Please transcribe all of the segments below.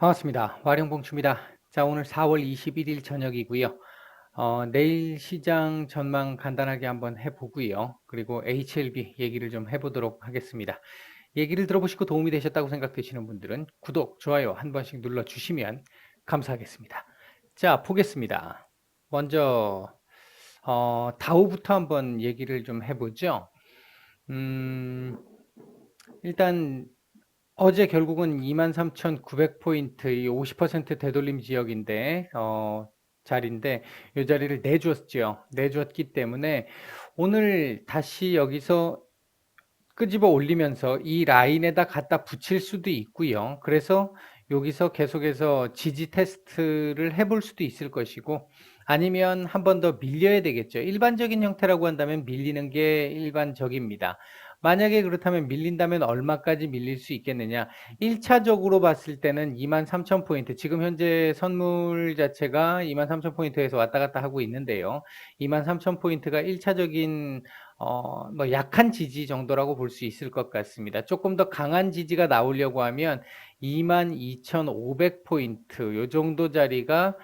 반갑습니다. 와룡봉추입니다. 자, 오늘 4월 21일 저녁이고요. 내일 시장 전망 간단하게 한번 해보고요. 그리고 HLB 얘기를 좀 해보도록 하겠습니다. 얘기를 들어보시고 도움이 되셨다고 생각되시는 분들은 구독, 좋아요 한 번씩 눌러주시면 감사하겠습니다. 자, 보겠습니다. 먼저 다우부터 한번 얘기를 좀 해보죠. 일단 어제 결국은 23,900포인트, 이 50% 되돌림 지역인데, 자리인데, 이 자리를 내줬죠. 내줬기 때문에 오늘 다시 여기서 끄집어 올리면서 이 라인에다 갖다 붙일 수도 있고요. 그래서 여기서 계속해서 지지 테스트를 해볼 수도 있을 것이고, 아니면 한 번 더 밀려야 되겠죠. 일반적인 형태라고 한다면 밀리는 게 일반적입니다. 만약에 그렇다면 밀린다면 얼마까지 밀릴 수 있겠느냐? 1차적으로 봤을 때는 23,000포인트, 지금 현재 선물 자체가 23,000포인트에서 왔다 갔다 하고 있는데요. 23,000포인트가 1차적인 뭐 약한 지지 정도라고 볼 수 있을 것 같습니다. 조금 더 강한 지지가 나오려고 하면 22,500포인트 요 정도 자리가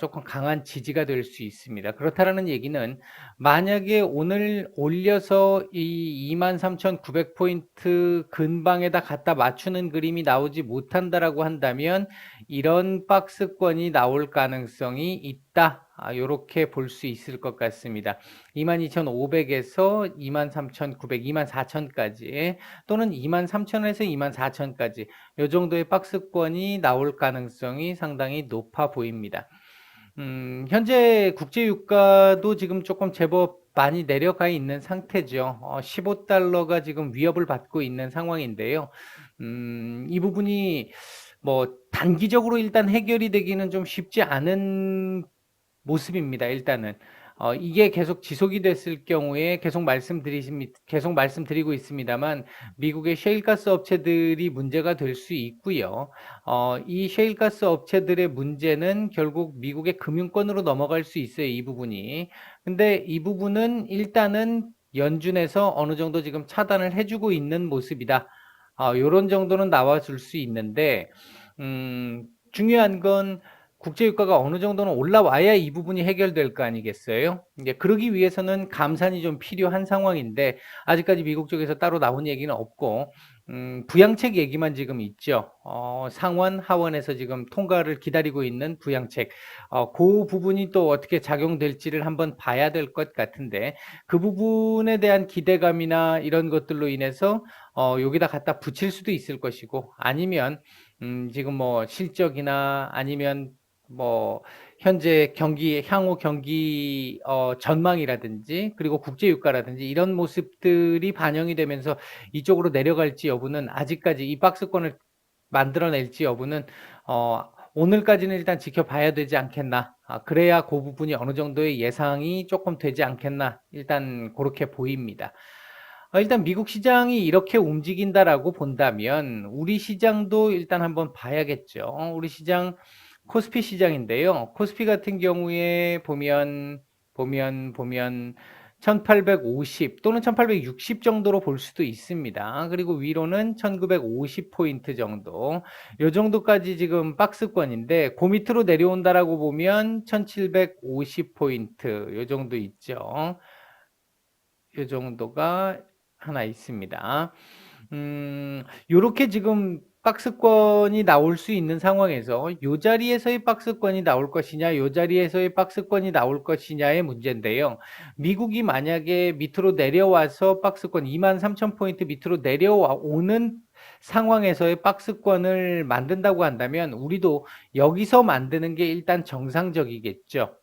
조금 강한 지지가 될 수 있습니다. 그렇다라는 얘기는 만약에 오늘 올려서 이 23,900포인트 근방에다 갖다 맞추는 그림이 나오지 못한다라고 한다면 이런 박스권이 나올 가능성이 있다. 요렇게 볼 수 있을 것 같습니다. 22,500에서 23,900, 24,000까지 또는 23,000에서 24,000까지 요 정도의 박스권이 나올 가능성이 상당히 높아 보입니다. 현재 국제유가도 지금 조금 제법 많이 내려가 있는 상태죠. 15달러가 지금 위협을 받고 있는 상황인데요. 이 부분이 뭐 단기적으로 일단 해결이 되기는 좀 쉽지 않은 모습입니다. 일단은 이게 계속 지속이 됐을 경우에 계속 말씀드리고 있습니다만 미국의 셰일가스 업체들이 문제가 될 수 있고요. 이 셰일가스 업체들의 문제는 결국 미국의 금융권으로 넘어갈 수 있어요. 이 부분이. 근데 이 부분은 일단은 연준에서 어느 정도 지금 차단을 해주고 있는 모습이다. 요런 정도는 나와줄 수 있는데 중요한 건 국제유가가 어느 정도는 올라와야 이 부분이 해결될 거 아니겠어요? 이제 그러기 위해서는 감산이 좀 필요한 상황인데 아직까지 미국 쪽에서 따로 나온 얘기는 없고 부양책 얘기만 지금 있죠. 상원, 하원에서 지금 통과를 기다리고 있는 부양책. 그 부분이 또 어떻게 작용될지를 한번 봐야 될 것 같은데 그 부분에 대한 기대감이나 이런 것들로 인해서 여기다 갖다 붙일 수도 있을 것이고 아니면 지금 뭐 실적이나 아니면 뭐 현재 향후 경기 전망이라든지 그리고 국제 유가라든지 이런 모습들이 반영이 되면서 이쪽으로 내려갈지 여부는 아직까지 이 박스권을 만들어낼지 여부는 오늘까지는 일단 지켜봐야 되지 않겠나. 그래야 그 부분이 어느 정도의 예상이 조금 되지 않겠나. 일단 그렇게 보입니다. 일단 미국 시장이 이렇게 움직인다라고 본다면 우리 시장도 일단 한번 봐야겠죠. 우리 시장 코스피 시장인데요. 코스피 같은 경우에 보면 1850 또는 1860 정도로 볼 수도 있습니다. 그리고 위로는 1950포인트 정도. 요 정도까지 지금 박스권인데 그 밑으로 내려온다라고 보면 1750포인트 요 정도 있죠. 요 정도가 하나 있습니다. 요렇게 지금 박스권이 나올 수 있는 상황에서 요 자리에서의 박스권이 나올 것이냐, 요 자리에서의 박스권이 나올 것이냐의 문제인데요. 미국이 만약에 밑으로 내려와서 박스권 23,000포인트 밑으로 내려오는 상황에서의 박스권을 만든다고 한다면 우리도 여기서 만드는 게 일단 정상적이겠죠.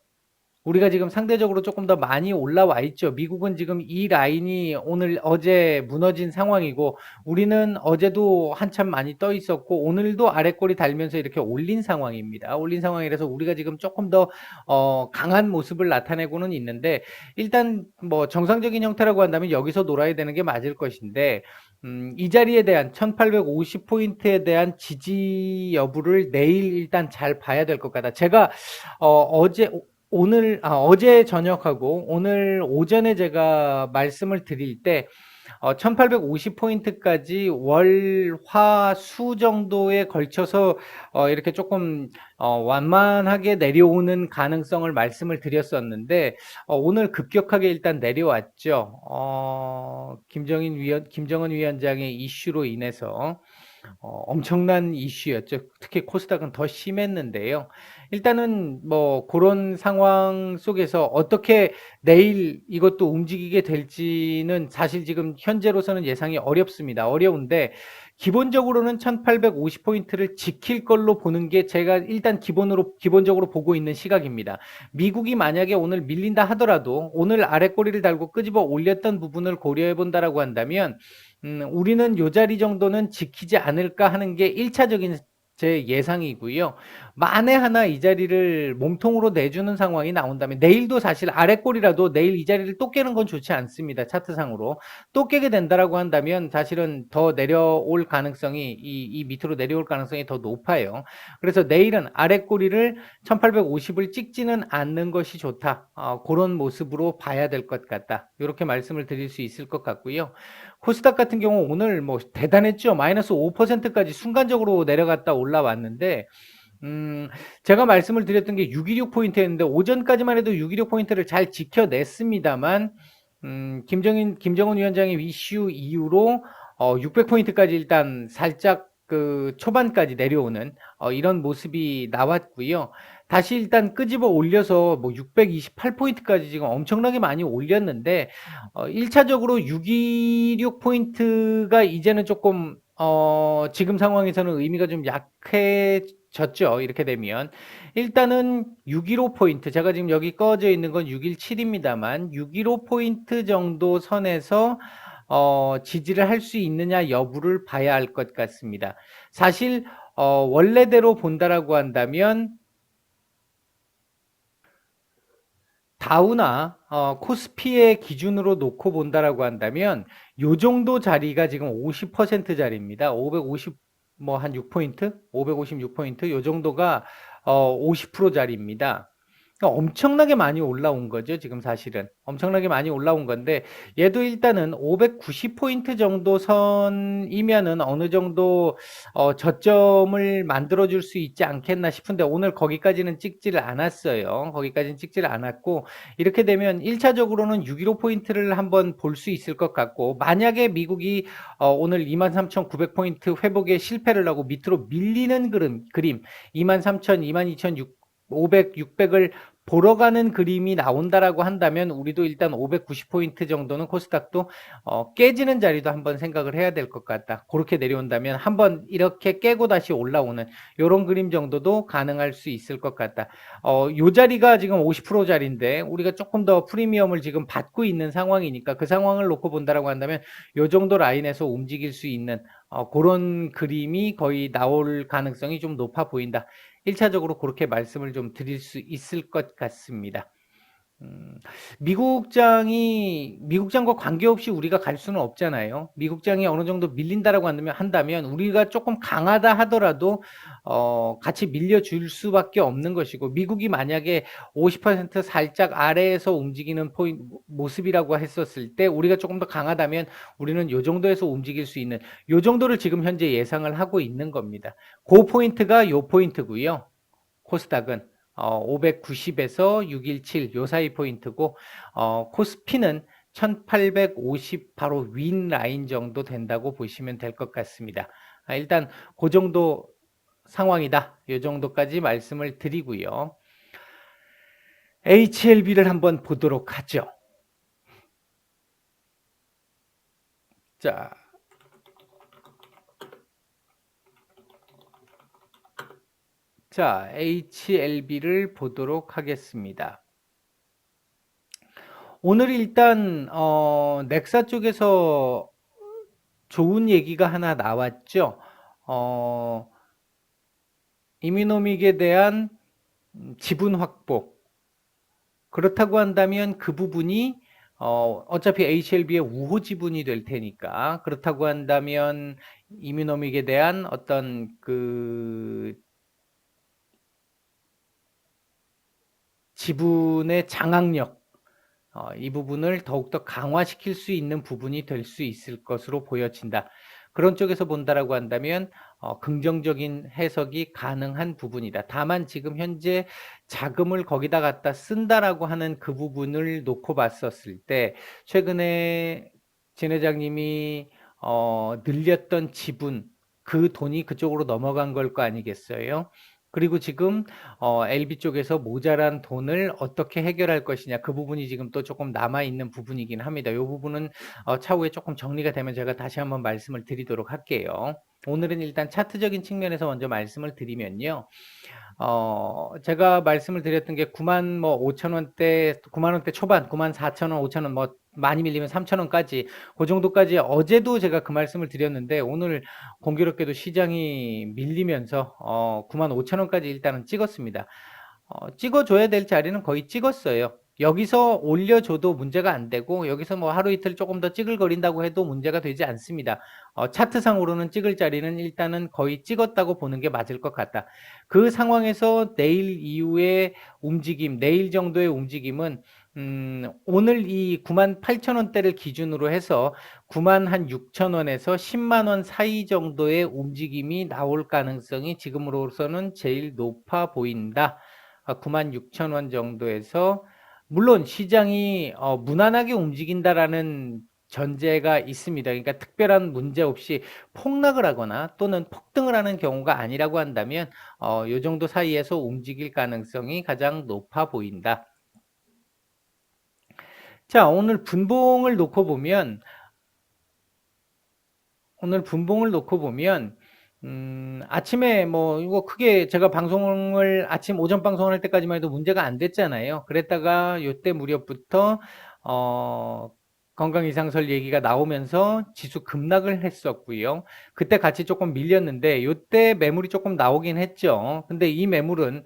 우리가 지금 상대적으로 조금 더 많이 올라와 있죠. 미국은 지금 이 라인이 어제 무너진 상황이고 우리는 어제도 한참 많이 떠 있었고 오늘도 아랫골이 달면서 이렇게 올린 상황입니다. 올린 상황이라서 우리가 지금 조금 더 강한 모습을 나타내고는 있는데 일단 뭐 정상적인 형태라고 한다면 여기서 놀아야 되는 게 맞을 것인데 이 자리에 대한 1850포인트에 대한 지지 여부를 내일 일단 잘 봐야 될 것 같다. 제가 어제 저녁하고 오늘 오전에 제가 말씀을 드릴 때 1850포인트까지 월, 화, 수 정도에 걸쳐서 이렇게 조금 완만하게 내려오는 가능성을 말씀을 드렸었는데 오늘 급격하게 일단 내려왔죠. 김정은 위원장의 이슈로 인해서 엄청난 이슈였죠. 특히 코스닥은 더 심했는데요. 일단은 뭐 그런 상황 속에서 어떻게 내일 이것도 움직이게 될지는 사실 지금 현재로서는 예상이 어렵습니다. 어려운데 기본적으로는 1850포인트를 지킬 걸로 보는 게 제가 일단 기본적으로 보고 있는 시각입니다. 미국이 만약에 오늘 밀린다 하더라도 오늘 아랫꼬리를 달고 끄집어 올렸던 부분을 고려해 본다라고 한다면 우리는 요 자리 정도는 지키지 않을까 하는 게 1차적인 제 예상이고요. 만에 하나 이 자리를 몸통으로 내주는 상황이 나온다면 내일도 사실 아랫골이라도 내일 이 자리를 또 깨는 건 좋지 않습니다. 차트상으로. 또 깨게 된다라고 한다면 사실은 더 내려올 가능성이 이 밑으로 내려올 가능성이 더 높아요. 그래서 내일은 아랫꼬리를 1850을 찍지는 않는 것이 좋다. 그런 모습으로 봐야 될 것 같다. 이렇게 말씀을 드릴 수 있을 것 같고요. 코스닥 같은 경우 오늘 뭐 대단했죠. 마이너스 5%까지 순간적으로 내려갔다 올라왔는데 제가 말씀을 드렸던 게 626포인트였는데 오전까지만 해도 626포인트를 잘 지켜냈습니다만 김정은 위원장의 이슈 이후로 600포인트까지 일단 살짝 그 초반까지 내려오는 이런 모습이 나왔고요. 다시 일단 끄집어 올려서 뭐 628포인트까지 지금 엄청나게 많이 올렸는데 1차적으로 626포인트가 이제는 조금 지금 상황에서는 의미가 좀 약해졌죠. 이렇게 되면 일단은 615포인트 제가 지금 여기 꺼져 있는 건 617입니다만 615포인트 정도 선에서 지지를 할 수 있느냐 여부를 봐야 할 것 같습니다. 사실 원래대로 본다라고 한다면 다우나 코스피의 기준으로 놓고 본다라고 한다면 요 정도 자리가 지금 50% 자리입니다. 550 뭐 한 6포인트, 556포인트 요 정도가 50% 자리입니다. 그러니까 엄청나게 많이 올라온 거죠. 지금 사실은 엄청나게 많이 올라온 건데 얘도 일단은 590포인트 정도 선이면은 어느 정도 저점을 만들어 줄 수 있지 않겠나 싶은데 오늘 거기까지는 찍지를 않았어요. 거기까지는 찍지를 않았고 이렇게 되면 1차적으로는 615포인트를 한번 볼 수 있을 것 같고 만약에 미국이 오늘 23,900포인트 회복에 실패를 하고 밑으로 밀리는 그림 23,000, 22,600 500, 600을 보러 가는 그림이 나온다라고 한다면 우리도 일단 590포인트 정도는 코스닥도 깨지는 자리도 한번 생각을 해야 될 것 같다. 그렇게 내려온다면 한번 이렇게 깨고 다시 올라오는 이런 그림 정도도 가능할 수 있을 것 같다. 요 자리가 지금 50% 자리인데 우리가 조금 더 프리미엄을 지금 받고 있는 상황이니까 그 상황을 놓고 본다라고 한다면 요 정도 라인에서 움직일 수 있는 그런 그림이 거의 나올 가능성이 좀 높아 보인다. 1차적으로 그렇게 말씀을 좀 드릴 수 있을 것 같습니다. 미국장과 관계없이 우리가 갈 수는 없잖아요. 미국장이 어느 정도 밀린다라고 한다면 우리가 조금 강하다 하더라도 같이 밀려줄 수밖에 없는 것이고 미국이 만약에 50% 살짝 아래에서 움직이는 모습이라고 했었을 때 우리가 조금 더 강하다면 우리는 요 정도에서 움직일 수 있는 요 정도를 지금 현재 예상을 하고 있는 겁니다. 그 포인트가 요 포인트고요. 코스닥은 590에서 617 요 사이 포인트고 코스피는 1850 바로 윈 라인 정도 된다고 보시면 될 것 같습니다. 일단 그 정도 상황이다. 요 정도까지 말씀을 드리고요. HLB를 한번 보도록 하죠. 자, HLB를 보도록 하겠습니다. 오늘 일단 넥사 쪽에서 좋은 얘기가 하나 나왔죠. 이미노믹에 대한 지분 확보. 그렇다고 한다면 그 부분이 어차피 HLB의 우호 지분이 될 테니까 그렇다고 한다면 이미노믹에 대한 어떤 그 지분의 장악력 이 부분을 더욱더 강화시킬 수 있는 부분이 될 수 있을 것으로 보여진다. 그런 쪽에서 본다라고 한다면 긍정적인 해석이 가능한 부분이다. 다만 지금 현재 자금을 거기다 갖다 쓴다라고 하는 그 부분을 놓고 봤었을 때 최근에 진 회장님이 늘렸던 지분, 그 돈이 그쪽으로 넘어간 걸 거 아니겠어요? 그리고 지금 LB 쪽에서 모자란 돈을 어떻게 해결할 것이냐, 그 부분이 지금 또 조금 남아있는 부분이긴 합니다. 이 부분은 차후에 조금 정리가 되면 제가 다시 한번 말씀을 드리도록 할게요. 오늘은 일단 차트적인 측면에서 먼저 말씀을 드리면요. 제가 말씀을 드렸던 게 9만 뭐 5천 원대, 9만 원대 초반, 9만 4천 원, 5천 원, 뭐 많이 밀리면 3천 원까지, 그 정도까지 어제도 제가 그 말씀을 드렸는데 오늘 공교롭게도 시장이 밀리면서 9만 5천 원까지 일단은 찍었습니다. 찍어줘야 될 자리는 거의 찍었어요. 여기서 올려줘도 문제가 안 되고 여기서 뭐 하루 이틀 조금 더 찌글거린다고 해도 문제가 되지 않습니다. 차트상으로는 찍을 자리는 일단은 거의 찍었다고 보는 게 맞을 것 같다. 그 상황에서 내일 이후의 움직임, 내일 정도의 움직임은 오늘 이 9만 8천 원대를 기준으로 해서 9만 한 6천 원에서 10만 원 사이 정도의 움직임이 나올 가능성이 지금으로서는 제일 높아 보인다. 9만 6천 원 정도에서, 물론 시장이 무난하게 움직인다라는 전제가 있습니다. 그러니까 특별한 문제 없이 폭락을 하거나 또는 폭등을 하는 경우가 아니라고 한다면 요 정도 사이에서 움직일 가능성이 가장 높아 보인다. 자, 오늘 분봉을 놓고 보면 아침에 뭐 이거 크게 제가 방송을 아침 오전 방송을 할 때까지만 해도 문제가 안 됐잖아요. 그랬다가 요때 무렵부터 건강 이상설 얘기가 나오면서 지수 급락을 했었고요. 그때 같이 조금 밀렸는데 요때 매물이 조금 나오긴 했죠. 근데 이 매물은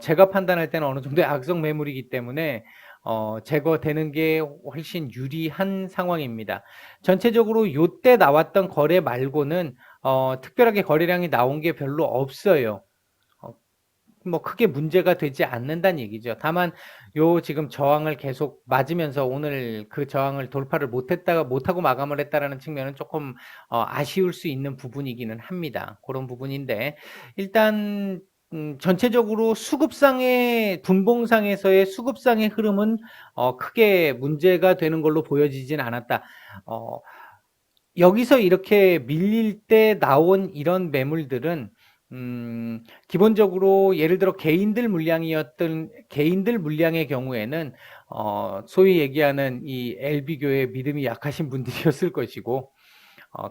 제가 판단할 때는 어느 정도의 악성 매물이기 때문에 제거되는 게 훨씬 유리한 상황입니다. 전체적으로 요때 나왔던 거래 말고는 특별하게 거래량이 나온 게 별로 없어요. 뭐 크게 문제가 되지 않는다는 얘기죠. 다만 요 지금 저항을 계속 맞으면서 오늘 그 저항을 돌파를 못하고 마감을 했다라는 측면은 조금 아쉬울 수 있는 부분이기는 합니다. 그런 부분인데 일단 전체적으로 수급상의 분봉상에서의 수급상의 흐름은 크게 문제가 되는 걸로 보여지진 않았다. 여기서 이렇게 밀릴 때 나온 이런 매물들은 기본적으로 예를 들어 개인들 물량의 경우에는 소위 얘기하는 이 LB교의 믿음이 약하신 분들이었을 것이고,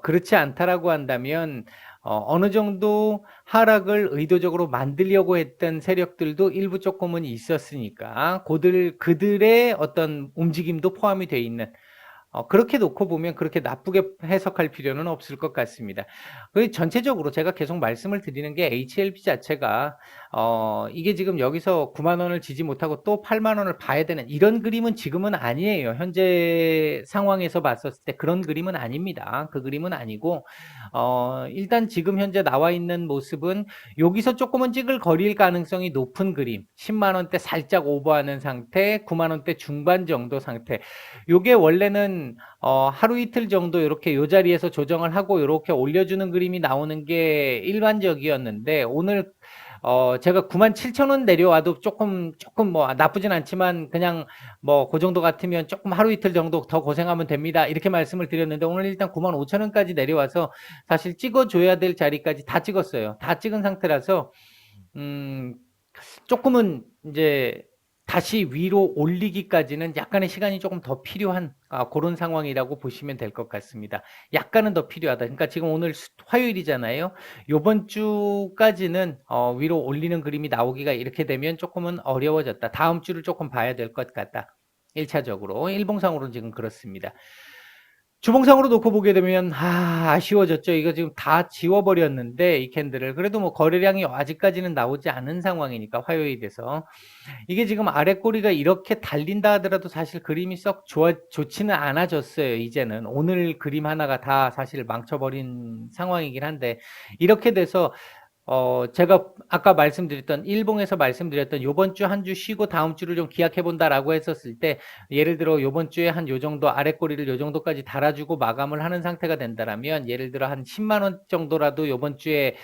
그렇지 않다라고 한다면 어느 정도 하락을 의도적으로 만들려고 했던 세력들도 일부 조금은 있었으니까 그들의 어떤 움직임도 포함이 되어 있는, 그렇게 놓고 보면 그렇게 나쁘게 해석할 필요는 없을 것 같습니다. 전체적으로 제가 계속 말씀을 드리는 게 HLB 자체가 이게 지금 여기서 9만 원을 지지 못하고 또 8만 원을 봐야 되는 이런 그림은 지금은 아니에요. 현재 상황에서 봤었을 때 그런 그림은 아닙니다. 그 그림은 아니고 일단 지금 현재 나와 있는 모습은 여기서 조금은 찌글거릴 가능성이 높은 그림, 10만 원대 살짝 오버하는 상태, 9만 원대 중반 정도 상태. 요게 원래는 하루 이틀 정도 이렇게 요 자리에서 조정을 하고 이렇게 올려주는 그림이 나오는 게 일반적이었는데 오늘 제가 9만 7천 원 내려와도 조금 뭐 나쁘진 않지만 그냥 뭐 그 정도 같으면 조금 하루 이틀 정도 더 고생하면 됩니다. 이렇게 말씀을 드렸는데 오늘 일단 9만 5천 원까지 내려와서 사실 찍어줘야 될 자리까지 다 찍었어요. 다 찍은 상태라서 조금은 이제 다시 위로 올리기까지는 약간의 시간이 조금 더 필요한 그런 상황이라고 보시면 될 것 같습니다. 약간은 더 필요하다. 그러니까 지금 오늘 화요일이잖아요. 요번 주까지는 위로 올리는 그림이 나오기가 이렇게 되면 조금은 어려워졌다. 다음 주를 조금 봐야 될 것 같다. 1차적으로. 일봉상으로는 지금 그렇습니다. 주봉상으로 놓고 보게 되면 아쉬워졌죠. 이거 지금 다 지워버렸는데 이 캔들을. 그래도 뭐 거래량이 아직까지는 나오지 않은 상황이니까 화요일에서. 이게 지금 아래 꼬리가 이렇게 달린다 하더라도 사실 그림이 썩 좋지는 않아졌어요. 이제는 오늘 그림 하나가 다 사실 망쳐버린 상황이긴 한데 이렇게 돼서 제가 아까 말씀드렸던 일봉에서 말씀드렸던 요번 주 한 주 쉬고 다음 주를 좀 기약해 본다라고 했었을 때 예를 들어 요번 주에 한 요 정도 아랫꼬리를 요 정도까지 달아주고 마감을 하는 상태가 된다라면 예를 들어 한 10만 원 정도라도 요번 주에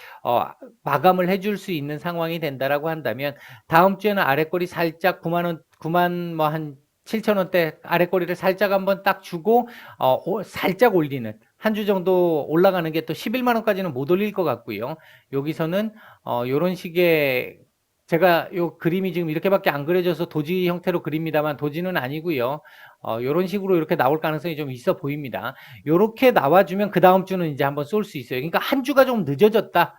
마감을 해줄 수 있는 상황이 된다라고 한다면 다음 주에는 아랫꼬리 살짝 9만 원, 9만 뭐 한 7천 원대 아랫꼬리를 살짝 한번 딱 주고 살짝 올리는 한 주 정도 올라가는 게 또 11만 원까지는 못 올릴 것 같고요. 여기서는 요런 식의 제가 요 그림이 지금 이렇게밖에 안 그려져서 도지 형태로 그립니다만 도지는 아니고요. 요런 식으로 이렇게 나올 가능성이 좀 있어 보입니다. 요렇게 나와주면 그 다음 주는 이제 한번 쏠 수 있어요. 그러니까 한 주가 좀 늦어졌다.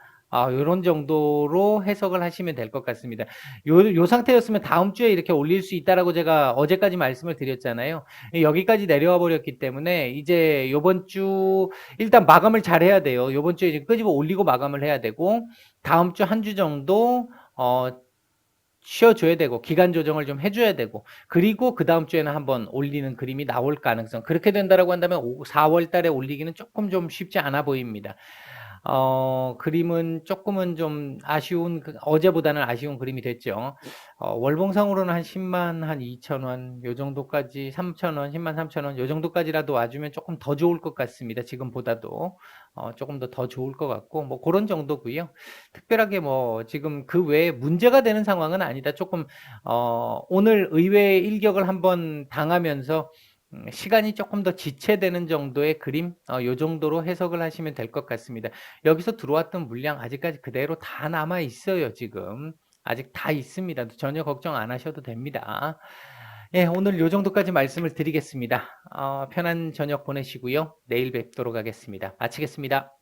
요런 정도로 해석을 하시면 될 것 같습니다. 요 상태였으면 다음 주에 이렇게 올릴 수 있다라고 제가 어제까지 말씀을 드렸잖아요. 여기까지 내려와 버렸기 때문에 이제 요번 주 일단 마감을 잘 해야 돼요. 요번 주에 이제 끄집어 올리고 마감을 해야 되고 다음 주 한 주 정도 쉬어줘야 되고 기간 조정을 좀 해줘야 되고 그리고 그 다음 주에는 한번 올리는 그림이 나올 가능성 그렇게 된다라고 한다면 4월 달에 올리기는 조금 좀 쉽지 않아 보입니다. 그림은 조금은 좀 아쉬운 어제보다는 아쉬운 그림이 됐죠. 월봉상으로는 한 10만 한 2천 원 요 정도까지 3천 원 10만 3천 원 요 정도까지라도 와주면 조금 더 좋을 것 같습니다. 지금보다도 조금 더 좋을 것 같고 뭐 그런 정도고요. 특별하게 뭐 지금 그 외에 문제가 되는 상황은 아니다. 조금 오늘 의외의 일격을 한번 당하면서 시간이 조금 더 지체되는 정도의 그림, 요 정도로 해석을 하시면 될 것 같습니다. 여기서 들어왔던 물량 아직까지 그대로 다 남아 있어요, 지금. 아직 다 있습니다. 전혀 걱정 안 하셔도 됩니다. 예, 오늘 요 정도까지 말씀을 드리겠습니다. 편한 저녁 보내시고요. 내일 뵙도록 하겠습니다. 마치겠습니다.